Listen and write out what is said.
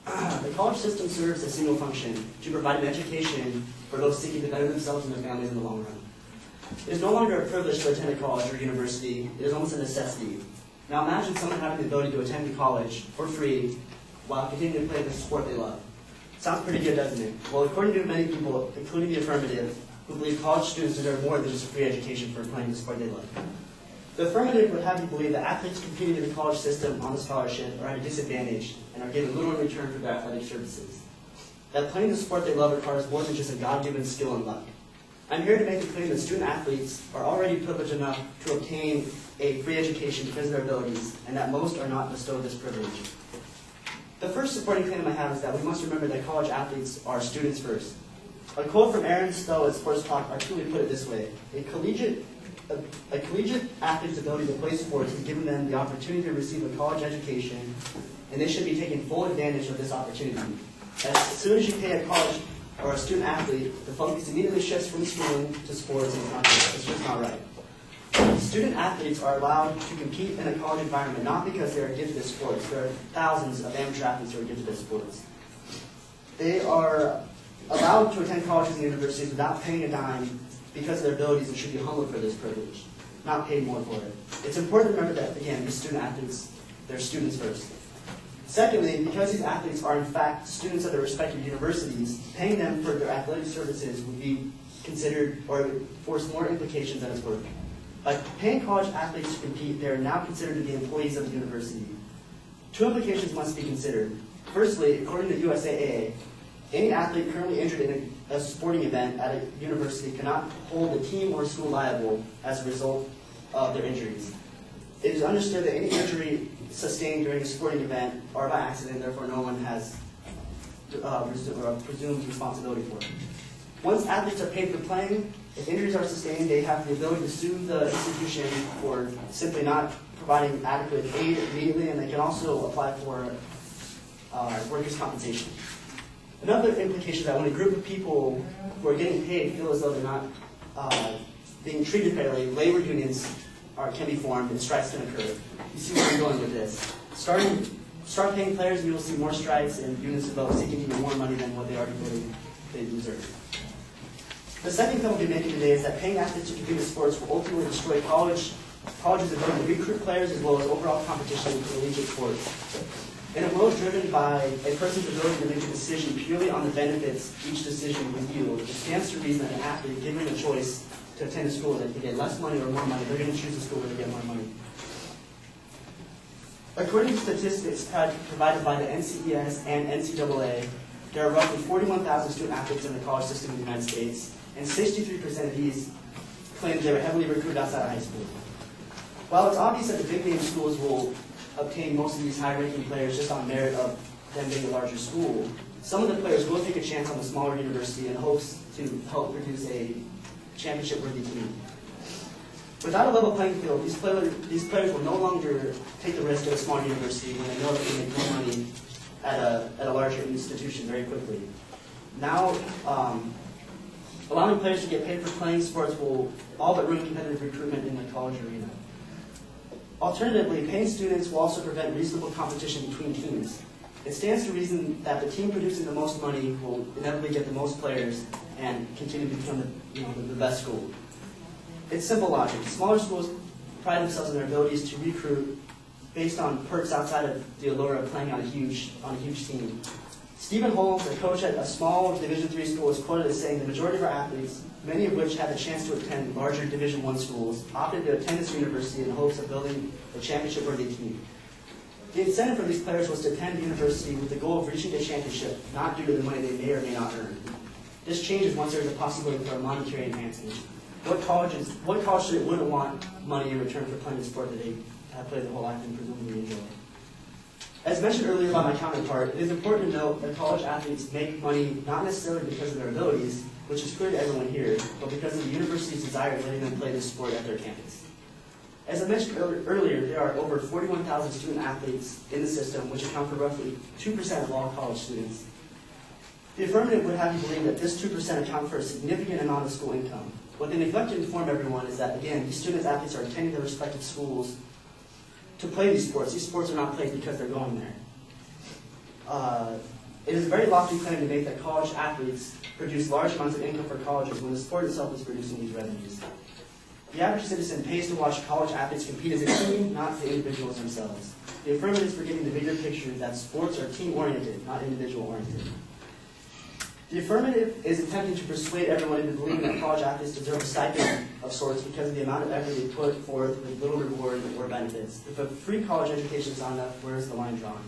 the college system serves a single function, to provide an education for those seeking to better themselves and their families in the long run. It is no longer a privilege to attend a college or university, it is almost a necessity. Now imagine someone having the ability to attend college for free while continuing to play the sport they love. Sounds pretty good, doesn't it? Well, according to many people, including the affirmative, who believe college students deserve more than just a free education for playing the sport they love. The affirmative would have you believe that athletes competing in the college system on a scholarship are at a disadvantage and are given little in return for their athletic services. That playing the sport they love requires more than just a God-given skill and luck. I'm here to make the claim that student athletes are already privileged enough to obtain a free education because of their abilities, and that most are not bestowed this privilege. The first supporting claim I have is that we must remember that college athletes are students first. A quote from Aaron Stowe at Sports Talk artfully put it this way: A collegiate athlete's ability to play sports has given them the opportunity to receive a college education, and they should be taking full advantage of this opportunity. As soon as you pay a college or a student athlete, the focus immediately shifts from schooling to sports, and it's just not right. Student athletes are allowed to compete in a college environment not because they are gifted at sports. There are thousands of amateur athletes who are gifted at sports. They are allowed to attend colleges and universities without paying a dime because of their abilities and should be humbled for this privilege, not paid more for it. It's important to remember that, again, these student athletes, they're students first. Secondly, because these athletes are in fact students of their respective universities, paying them for their athletic services would be considered or force more implications than it's worth. By paying college athletes to compete, they are now considered to be employees of the university. Two implications must be considered. Firstly, according to USAA, any athlete currently injured in a sporting event at a university cannot hold the team or school liable as a result of their injuries. It is understood that any injury sustained during a sporting event are by accident, therefore no one has presumed responsibility for it. Once athletes are paid for playing, if injuries are sustained, they have the ability to sue the institution for simply not providing adequate aid immediately, and they can also apply for workers' compensation. Another implication is that when a group of people who are getting paid feel as though they're not being treated fairly, labor unions can be formed and strikes can occur. You see where I'm going with this. Start paying players and you will see more strikes and unions develop seeking even more money than what they already believe they deserve. The second point we'll be making today is that paying athletes to compete in sports will ultimately destroy college's ability to recruit players as well as overall competition in collegiate sports. In a world driven by a person's ability to make a decision purely on the benefits each decision would yield, it stands to reason that an athlete given a choice to attend a school that could get less money or more money, they're going to choose a school where they get more money. According to statistics provided by the NCES and NCAA, there are roughly 41,000 student athletes in the college system in the United States, and 63% of these claim they were heavily recruited outside of high school. While it's obvious that the big-name schools will obtain most of these high-ranking players just on merit of them being a larger school, some of the players will take a chance on the smaller university in hopes to help produce a championship-worthy team. Without a level playing field, these players will no longer take the risk at a smaller university when they know they can make more money at a larger institution very quickly. Now, allowing players to get paid for playing sports will all but ruin competitive recruitment in the college arena. Alternatively, paying students will also prevent reasonable competition between teams. It stands to reason that the team producing the most money will inevitably get the most players and continue to become the best school. It's simple logic. Smaller schools pride themselves on their abilities to recruit based on perks outside of the allure of playing on a huge team. Stephen Holmes, a coach at a small Division III school, is quoted as saying the majority of our athletes, many of which had the chance to attend larger Division I schools, opted to attend this university in the hopes of building a championship-worthy team. The incentive for these players was to attend the university with the goal of reaching a championship, not due to the money they may or may not earn. This changes once there is a possibility for a monetary enhancement. What college student wouldn't want money in return for playing a sport that they have played their whole life and presumably enjoy? As mentioned earlier by my counterpart, it is important to note that college athletes make money not necessarily because of their abilities, which is clear to everyone here, but because of the university's desire to letting them play this sport at their campus. As I mentioned earlier, there are over 41,000 student athletes in the system, which account for roughly 2% of all college students. The affirmative would have you believe that this 2% account for a significant amount of school income. What they neglect to inform everyone is that, again, these student athletes are attending their respective schools to play these sports. These sports are not played because they're going there. It is a very lofty claim to make that college athletes produce large amounts of income for colleges when the sport itself is producing these revenues. The average citizen pays to watch college athletes compete as a team, not the individuals themselves. The affirmative is forgetting the bigger picture that sports are team-oriented, not individual-oriented. The affirmative is attempting to persuade everyone into believing that college athletes deserve a stipend of sorts because of the amount of effort they put forth with little reward or benefits. If a free college education is not enough, where is the line drawn?